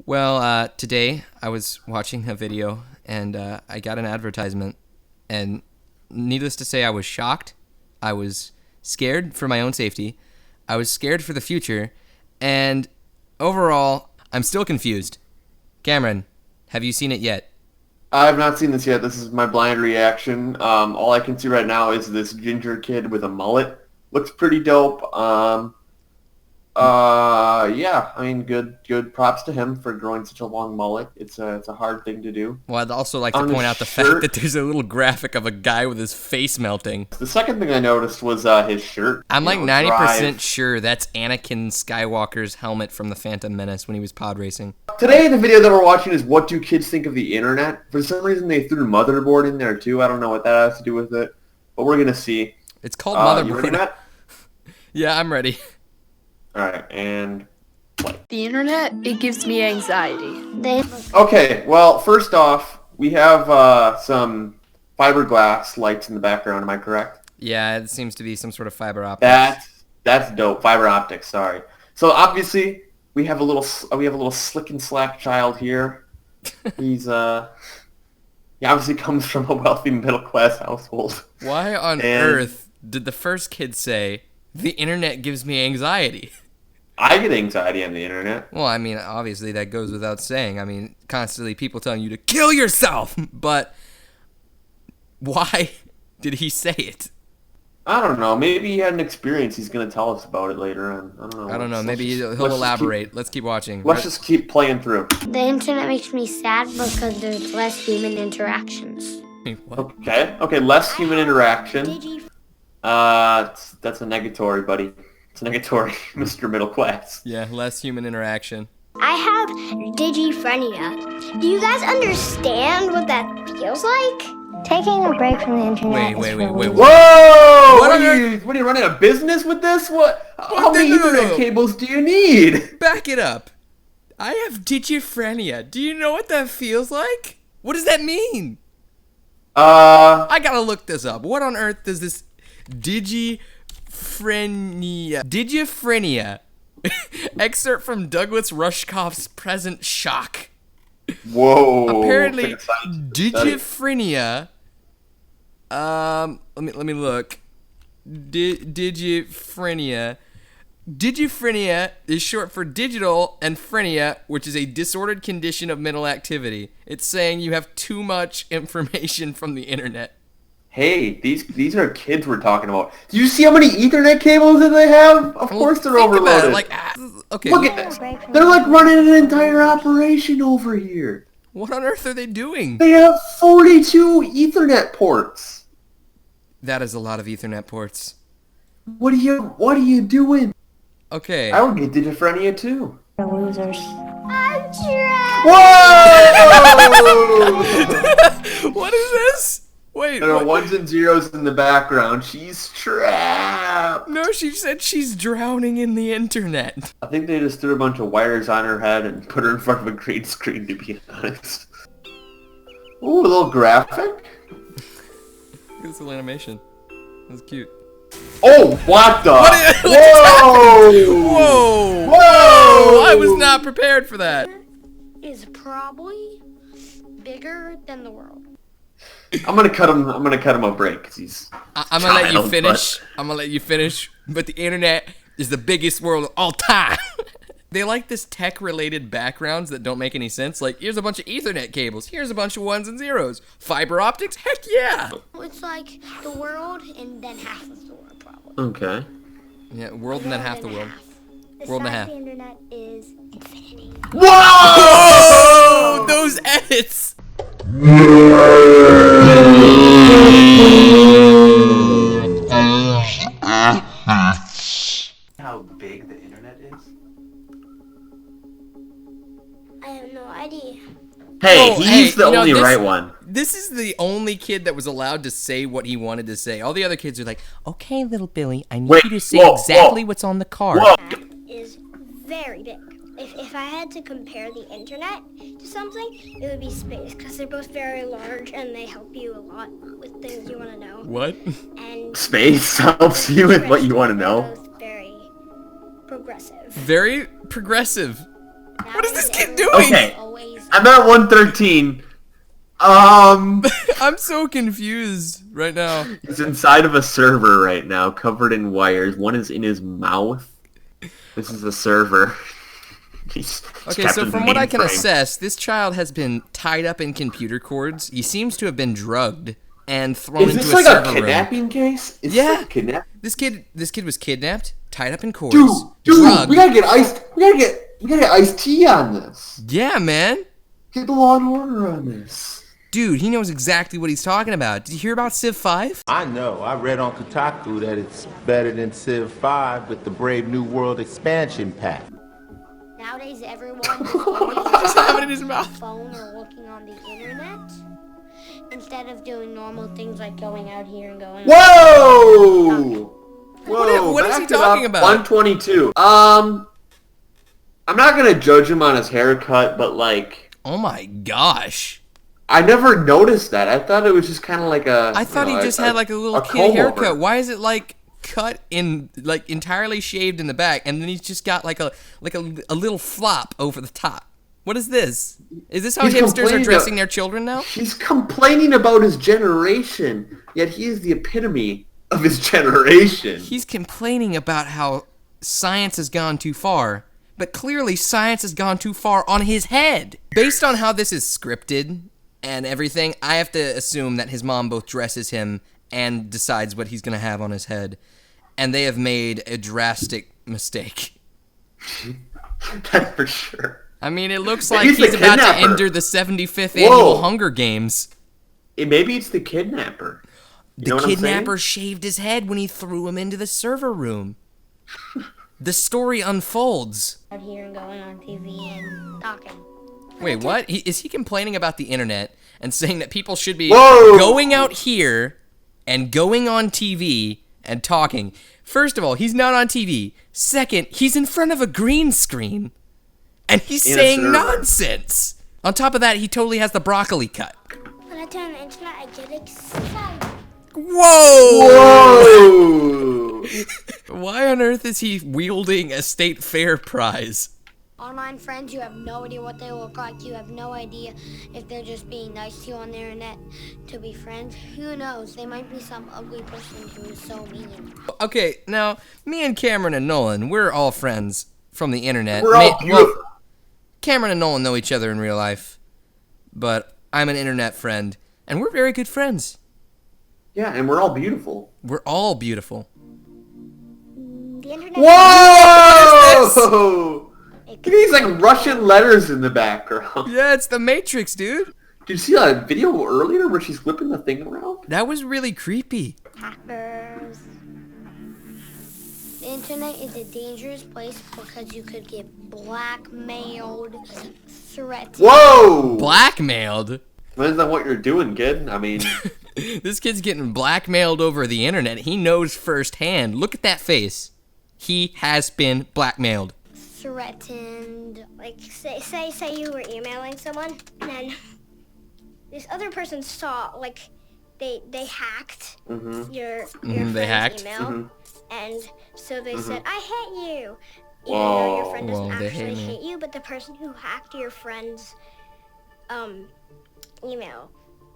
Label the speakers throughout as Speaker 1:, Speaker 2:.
Speaker 1: Well, today I was watching a video and I got an advertisement, and needless to say, I was shocked. I was scared for my own safety. I was scared for the future, and overall, I'm still confused. Cameron, have you seen it yet?
Speaker 2: I have not seen this yet. This is my blind reaction. All I can see right now is this ginger kid with a mullet. Looks pretty dope. Yeah, I mean, good props to him for growing such a long mullet. It's a hard thing to do.
Speaker 1: Well, I'd also like to
Speaker 2: On his
Speaker 1: point out the fact
Speaker 2: shirt-
Speaker 1: that there's a little graphic of a guy with his face melting.
Speaker 2: The second thing I noticed was his shirt.
Speaker 1: I'm
Speaker 2: You
Speaker 1: like
Speaker 2: know,
Speaker 1: 90%
Speaker 2: Drive.
Speaker 1: sure that's Anakin Skywalker's helmet from the Phantom Menace when he was pod racing.
Speaker 2: Today, the video that we're watching is what do kids think of the internet? For some reason, they threw motherboard in there too. I don't know what that has to do with it, but we're gonna see.
Speaker 1: It's called
Speaker 2: You ready,
Speaker 1: Motherboard.
Speaker 2: Matt?
Speaker 1: Yeah, I'm ready.
Speaker 2: All right, and play.
Speaker 3: The internet, it gives me anxiety.
Speaker 2: Okay, well, first off, we have some fiberglass lights in the background. Am I correct?
Speaker 1: Yeah, it seems to be some sort of fiber optics.
Speaker 2: That's dope. Fiber optics. Sorry. So obviously we have a little slick and slack child here. He's he obviously comes from a wealthy middle class household.
Speaker 1: Why on
Speaker 2: And-
Speaker 1: earth did the first kid say, the internet gives me anxiety?
Speaker 2: I get anxiety on the internet.
Speaker 1: Well, I mean, obviously that goes without saying. I mean, constantly people telling you to kill yourself. But why did he say it?
Speaker 2: I don't know. Maybe he had an experience. He's gonna tell us about it later on. I don't know.
Speaker 1: I don't know.
Speaker 2: Let's
Speaker 1: Maybe
Speaker 2: just-
Speaker 1: he'll
Speaker 2: let's just keep-
Speaker 1: elaborate. Let's keep watching.
Speaker 2: Let's just keep playing through.
Speaker 4: The internet makes me sad because there's less human interactions.
Speaker 1: What?
Speaker 2: Okay. Less human interaction. That's a negatory, buddy. It's a negatory, Mr. Middle Class.
Speaker 1: Yeah, less human interaction.
Speaker 4: I have digiphrenia. Do you guys understand what that feels like? Taking a break from the internet.
Speaker 1: Wait.
Speaker 2: Whoa!
Speaker 1: What
Speaker 2: What
Speaker 1: on
Speaker 2: are you running a business with this? What? How many
Speaker 1: No.
Speaker 2: Ethernet cables do you need?
Speaker 1: Back it up. I have digiphrenia. Do you know what that feels like? What does that mean? I gotta look this up. What on earth does this digiphrenia excerpt from Douglas Rushkoff's Present Shock.
Speaker 2: Whoa.
Speaker 1: Apparently,
Speaker 2: It's like a scientific study.
Speaker 1: digiphrenia. Let me look. Digiphrenia. Digiphrenia is short for digital and phrenia, which is a disordered condition of mental activity. It's saying you have too much information from the internet.
Speaker 2: Hey, these are kids we're talking about. Do you see how many Ethernet cables that they have? Of course they're
Speaker 1: Think about
Speaker 2: overloaded.
Speaker 1: it, like, okay,
Speaker 2: Look at this. They're like running an entire operation over here.
Speaker 1: what on earth are they doing?
Speaker 2: They have 42 Ethernet ports.
Speaker 1: That is a lot of Ethernet ports.
Speaker 2: What are you doing?
Speaker 1: Okay.
Speaker 2: I would get digiphrenia too.
Speaker 4: Losers. I'm trapped.
Speaker 2: Whoa!
Speaker 1: What is this? Wait.
Speaker 2: There are
Speaker 1: what?
Speaker 2: ones and zeros in the background. She's trapped.
Speaker 1: No, she said she's drowning in the internet.
Speaker 2: I think they just threw a bunch of wires on her head and put her in front of a green screen, to be honest. Ooh, a little graphic?
Speaker 1: Look at this little animation. That's cute.
Speaker 2: Oh, what the?
Speaker 1: What
Speaker 2: Whoa!
Speaker 1: Whoa!
Speaker 2: Whoa!
Speaker 1: I was not prepared for that.
Speaker 4: Is probably bigger than the world.
Speaker 2: I'm gonna cut him a break because he's.
Speaker 1: I'm gonna let you
Speaker 2: Child,
Speaker 1: finish. I'm gonna let you finish. But the internet is the biggest world of all time. They like this tech-related backgrounds that don't make any sense. Like, here's a bunch of Ethernet cables. Here's a bunch of ones and zeros. Fiber optics? Heck yeah!
Speaker 4: It's like the world and then half of the world, probably.
Speaker 2: Okay.
Speaker 1: Yeah, world and then half the world.
Speaker 4: The
Speaker 1: World and a
Speaker 4: size
Speaker 1: half.
Speaker 4: of the internet is infinity.
Speaker 2: Whoa!
Speaker 1: Oh, those edits!
Speaker 2: How big the internet is?
Speaker 4: I have no idea.
Speaker 2: Hey,
Speaker 1: Oh,
Speaker 2: he's
Speaker 1: hey,
Speaker 2: the
Speaker 1: you know,
Speaker 2: only
Speaker 1: this-
Speaker 2: right one.
Speaker 1: This is the only kid that was allowed to say what he wanted to say. All the other kids are like, okay, little Billy, I need
Speaker 2: Wait,
Speaker 1: you to say
Speaker 2: whoa,
Speaker 1: exactly
Speaker 2: whoa.
Speaker 1: what's on the card.
Speaker 2: Whoa!
Speaker 4: Is very big. If I had to compare the internet to something, it would be space because they're both very large and they help you a lot with things you want to know.
Speaker 1: What?
Speaker 4: And
Speaker 2: Space helps you with what you want to know.
Speaker 4: They're both very progressive.
Speaker 1: Very progressive. What is this kid you doing?
Speaker 2: Okay.
Speaker 4: Always.
Speaker 2: I'm at 113.
Speaker 1: I'm so confused right now.
Speaker 2: He's inside of a server right now, covered in wires. One is in his mouth. This is the server. He's
Speaker 1: Okay,
Speaker 2: kept
Speaker 1: so
Speaker 2: in the
Speaker 1: from what I can
Speaker 2: mainframe.
Speaker 1: assess, this child has been tied up in computer cords. He seems to have been drugged and thrown
Speaker 2: Is
Speaker 1: into
Speaker 2: this
Speaker 1: a
Speaker 2: like
Speaker 1: server
Speaker 2: a
Speaker 1: room.
Speaker 2: kidnapping case? Is
Speaker 1: Yeah.
Speaker 2: this like a kidnap?
Speaker 1: This kid was kidnapped, tied up in cords,
Speaker 2: Dude,
Speaker 1: drugged.
Speaker 2: we gotta get iced tea on this.
Speaker 1: Yeah, man.
Speaker 2: Get the law and order on this.
Speaker 1: Dude, he knows exactly what he's talking about. Did you hear about Civ 5?
Speaker 5: I know. I read on Kotaku that it's better than Civ 5 with the Brave New World expansion pack.
Speaker 4: Nowadays, everyone is always
Speaker 1: Just have it in his
Speaker 4: on
Speaker 1: mouth.
Speaker 4: the phone or looking on the internet instead of doing normal things like going out here and going.
Speaker 2: Whoa! Whoa!
Speaker 1: What is he
Speaker 2: back it
Speaker 1: talking
Speaker 2: up.
Speaker 1: about?
Speaker 2: 122. I'm not gonna judge him on his haircut, but like,
Speaker 1: Oh my gosh.
Speaker 2: I never noticed that. I thought it was just kind of like a.
Speaker 1: I thought he just had like a little kid
Speaker 2: comb
Speaker 1: haircut.
Speaker 2: over.
Speaker 1: Why is it like cut in, like entirely shaved in the back, and then he's just got like a little flop over the top? What is this? Is this how
Speaker 2: He's
Speaker 1: hipsters are
Speaker 2: complaining
Speaker 1: dressing
Speaker 2: about-
Speaker 1: their children now?
Speaker 2: He's complaining about his generation, yet he is the epitome of his generation.
Speaker 1: He's complaining about how science has gone too far, but clearly science has gone too far on his head. Based on how this is scripted and everything, I have to assume that his mom both dresses him and decides what he's gonna have on his head, and they have made a drastic mistake.
Speaker 2: That's for sure.
Speaker 1: I mean, it looks
Speaker 2: Maybe
Speaker 1: like
Speaker 2: he's the
Speaker 1: he's about to
Speaker 2: kidnapper.
Speaker 1: enter the 75th
Speaker 2: Whoa.
Speaker 1: annual Hunger Games.
Speaker 2: Maybe it's the kidnapper. You know
Speaker 1: The
Speaker 2: what I'm saying?
Speaker 1: kidnapper shaved his head when he threw him into the server room. The story unfolds.
Speaker 4: Out here and going on TV and talking.
Speaker 1: Wait, what? Is he complaining about the internet and saying that people should be
Speaker 2: Whoa!
Speaker 1: going out here and going on TV and talking? First of all, he's not on TV. Second, he's in front of a green screen. And he's
Speaker 2: In a
Speaker 1: saying
Speaker 2: server.
Speaker 1: nonsense. On top of that, he totally has the broccoli cut.
Speaker 4: When I turn on the internet, I get excited.
Speaker 1: Whoa!
Speaker 2: Whoa!
Speaker 1: Why on earth is he wielding a state fair prize?
Speaker 4: Online friends, you have no idea what they look like. You have no idea if they're just being nice to you on the internet to be friends. Who knows? They might be some ugly person who is so mean.
Speaker 1: Okay, now, me and Cameron and Nolan, we're all friends from the internet.
Speaker 2: We're all
Speaker 1: Well,
Speaker 2: beautiful.
Speaker 1: Cameron and Nolan know each other in real life, but I'm an internet friend, and we're very good friends.
Speaker 2: Yeah, and we're all beautiful.
Speaker 1: We're all beautiful.
Speaker 4: The internet.
Speaker 2: Whoa! Look at these like Russian letters in the background.
Speaker 1: Yeah, it's the Matrix, dude.
Speaker 2: Did you see that video earlier where she's whipping the thing around?
Speaker 1: That was really creepy.
Speaker 4: Hackers. The internet is a dangerous place because you could get blackmailed, threatened.
Speaker 2: Whoa!
Speaker 1: Blackmailed?
Speaker 2: Depends on what you're doing, kid. I mean,
Speaker 1: This kid's getting blackmailed over the internet. He knows firsthand. Look at that face. He has been blackmailed.
Speaker 4: Threatened. Like, say you were emailing someone, and then this other person saw, like, they hacked your friend's
Speaker 1: They hacked?
Speaker 4: email, and so they said, "I hate you." Even though
Speaker 2: Whoa.
Speaker 4: your friend doesn't
Speaker 1: Whoa, they
Speaker 4: actually
Speaker 1: hate me.
Speaker 4: hate you, but the person who hacked your friend's email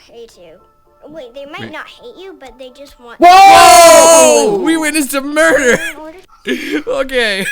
Speaker 4: hates you. Wait, they might not hate you, but they just want.
Speaker 1: Oh! We witnessed a murder!
Speaker 4: In order
Speaker 1: Okay.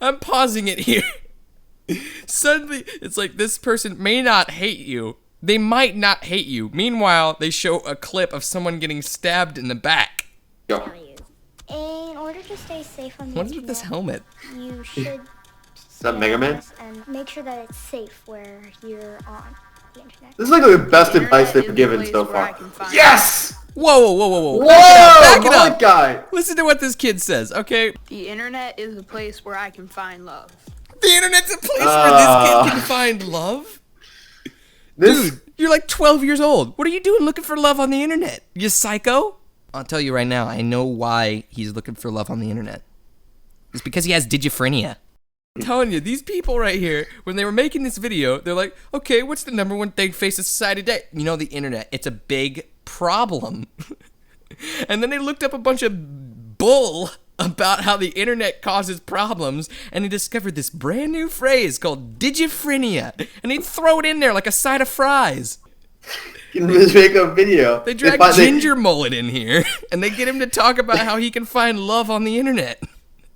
Speaker 1: I'm pausing it here. Suddenly, it's like this person may not hate you. They might not hate you. Meanwhile, they show a clip of someone getting stabbed in the back.
Speaker 4: to tell you. In order to stay safe on the
Speaker 1: What is
Speaker 4: internet,
Speaker 1: with this helmet?
Speaker 4: you should
Speaker 2: that Mega Man?
Speaker 4: and make sure that it's safe where you're on the internet.
Speaker 2: this is like the best
Speaker 6: The
Speaker 2: advice
Speaker 6: internet
Speaker 2: they've
Speaker 6: is the
Speaker 2: given
Speaker 6: place
Speaker 2: so
Speaker 6: where
Speaker 2: far.
Speaker 6: I can find-
Speaker 2: Yes!
Speaker 1: Whoa, whoa, whoa, whoa, whoa.
Speaker 2: Whoa!
Speaker 1: Back it
Speaker 2: Mullet
Speaker 1: up.
Speaker 2: guy!
Speaker 1: Listen to what this kid says, okay?
Speaker 6: The internet is a place where I can find love.
Speaker 1: The internet's a place where this kid can find love?
Speaker 2: This
Speaker 1: Dude, you're like 12 years old. What are you doing looking for love on the internet? You psycho? I'll tell you right now, I know why he's looking for love on the internet. It's because he has digiphrenia. I'm telling you, these people right here, when they were making this video, they're like, okay, what's the number one thing facing society today? You know, the internet. It's a big problem. And then they looked up a bunch of bull about how the internet causes problems, and he discovered this brand new phrase called digiphrenia, and he'd throw it in there like a side of fries.
Speaker 2: Can just make a video.
Speaker 1: They drag Ginger Mullet in here, and they get him to talk about how he can find love on the internet.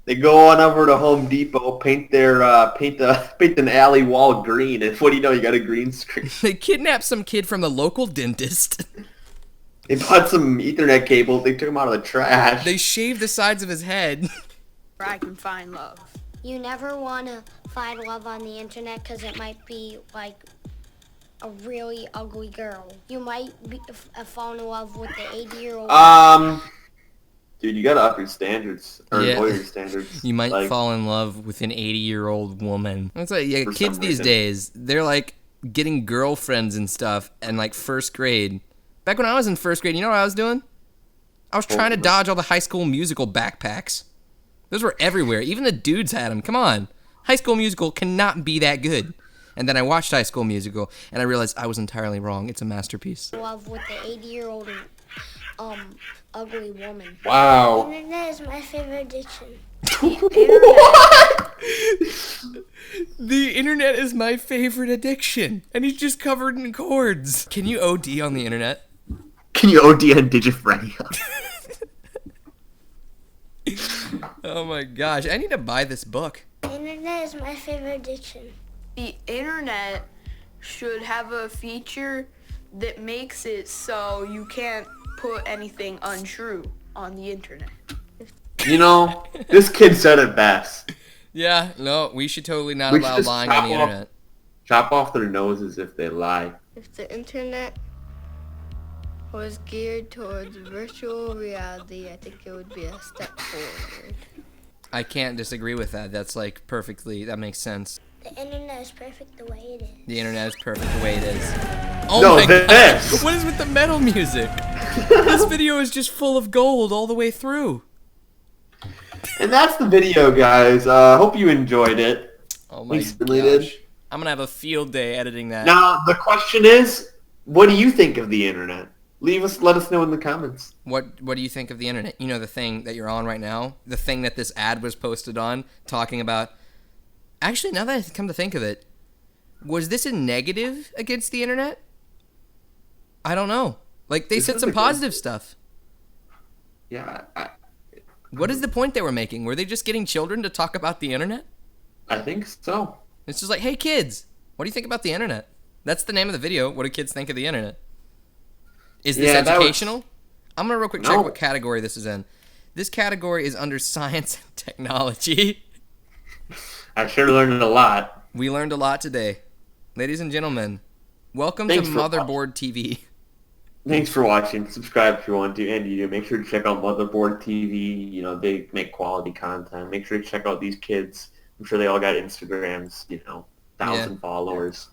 Speaker 2: They go on over to Home Depot, paint an alley wall green, and what do you know? You got a green screen.
Speaker 1: They kidnapped some kid from the local dentist.
Speaker 2: They bought some Ethernet cables. They took them out of the trash.
Speaker 1: They shaved the sides of his head.
Speaker 6: Where I can find love.
Speaker 4: You never want to find love on the internet because it might be like a really ugly girl. You might fall in love with the 80-year-old.
Speaker 2: Dude, you gotta up your standards or
Speaker 1: Yeah.
Speaker 2: lower your standards.
Speaker 1: You might fall in love with an 80-year-old woman. It's like, yeah,
Speaker 2: For
Speaker 1: kids
Speaker 2: some
Speaker 1: these
Speaker 2: reason.
Speaker 1: days, they're like getting girlfriends and stuff in like first grade. Back when I was in first grade, you know what I was doing? I was trying to dodge all the High School Musical backpacks. Those were everywhere. Even the dudes had them. Come on. High School Musical cannot be that good. And then I watched High School Musical, and I realized I was entirely wrong. It's a masterpiece.
Speaker 4: Love with the 80-year-old ugly woman.
Speaker 2: Wow.
Speaker 4: Internet is my favorite addiction.
Speaker 1: The internet is my favorite addiction. And he's just covered in cords. Can you OD on the internet?
Speaker 2: Can you OD on digiphrenia?
Speaker 1: Oh my gosh, I need to buy this book.
Speaker 4: Internet is my favorite addiction.
Speaker 6: The internet should have a feature that makes it so you can't put anything untrue on the internet.
Speaker 2: You know, this kid said it best.
Speaker 1: Yeah, no, we should totally not
Speaker 2: We should
Speaker 1: allow
Speaker 2: just
Speaker 1: lying on the
Speaker 2: chop off-
Speaker 1: internet.
Speaker 2: Chop off their noses if they lie.
Speaker 3: If the internet was geared towards virtual reality, I think it would be a step forward.
Speaker 1: I can't disagree with that. That's like perfectly, that makes sense.
Speaker 4: The internet is perfect the way it is.
Speaker 1: The internet is perfect the way it is. Oh
Speaker 2: No,
Speaker 1: my god,
Speaker 2: this.
Speaker 1: what is with the metal music? This video is just full of gold all the way through.
Speaker 2: And that's the video, guys. Hope you enjoyed it.
Speaker 1: Oh my
Speaker 2: We certainly did.
Speaker 1: gosh. I'm gonna have a field day editing that.
Speaker 2: Now, the question is, what do you think of the internet? Let us know in the comments.
Speaker 1: What do you think of the internet? You know, the thing that you're on right now? The thing that this ad was posted on, talking about... Actually, now that I come to think of it, was this a negative against the internet? I don't know. Like, they
Speaker 2: This
Speaker 1: said
Speaker 2: is
Speaker 1: some
Speaker 2: a good-
Speaker 1: positive stuff.
Speaker 2: Yeah,
Speaker 1: What is the point they were making? Were they just getting children to talk about the internet?
Speaker 2: I think so.
Speaker 1: It's just like, hey, kids, what do you think about the internet? That's the name of the video. What do kids think of the internet? Is this
Speaker 2: Yeah, that was-
Speaker 1: educational? I'm going to real quick check
Speaker 2: No.
Speaker 1: what category this is in. This category is under science and technology.
Speaker 2: I sure learned a lot.
Speaker 1: We learned a lot today. Ladies and gentlemen, welcome
Speaker 2: Thanks
Speaker 1: to
Speaker 2: for
Speaker 1: Motherboard TV.
Speaker 2: Thanks for watching. Subscribe if you want to, and you do. Make sure to check out Motherboard TV. You know, they make quality content. Make sure to check out these kids. I'm sure they all got Instagrams, 1,000 followers.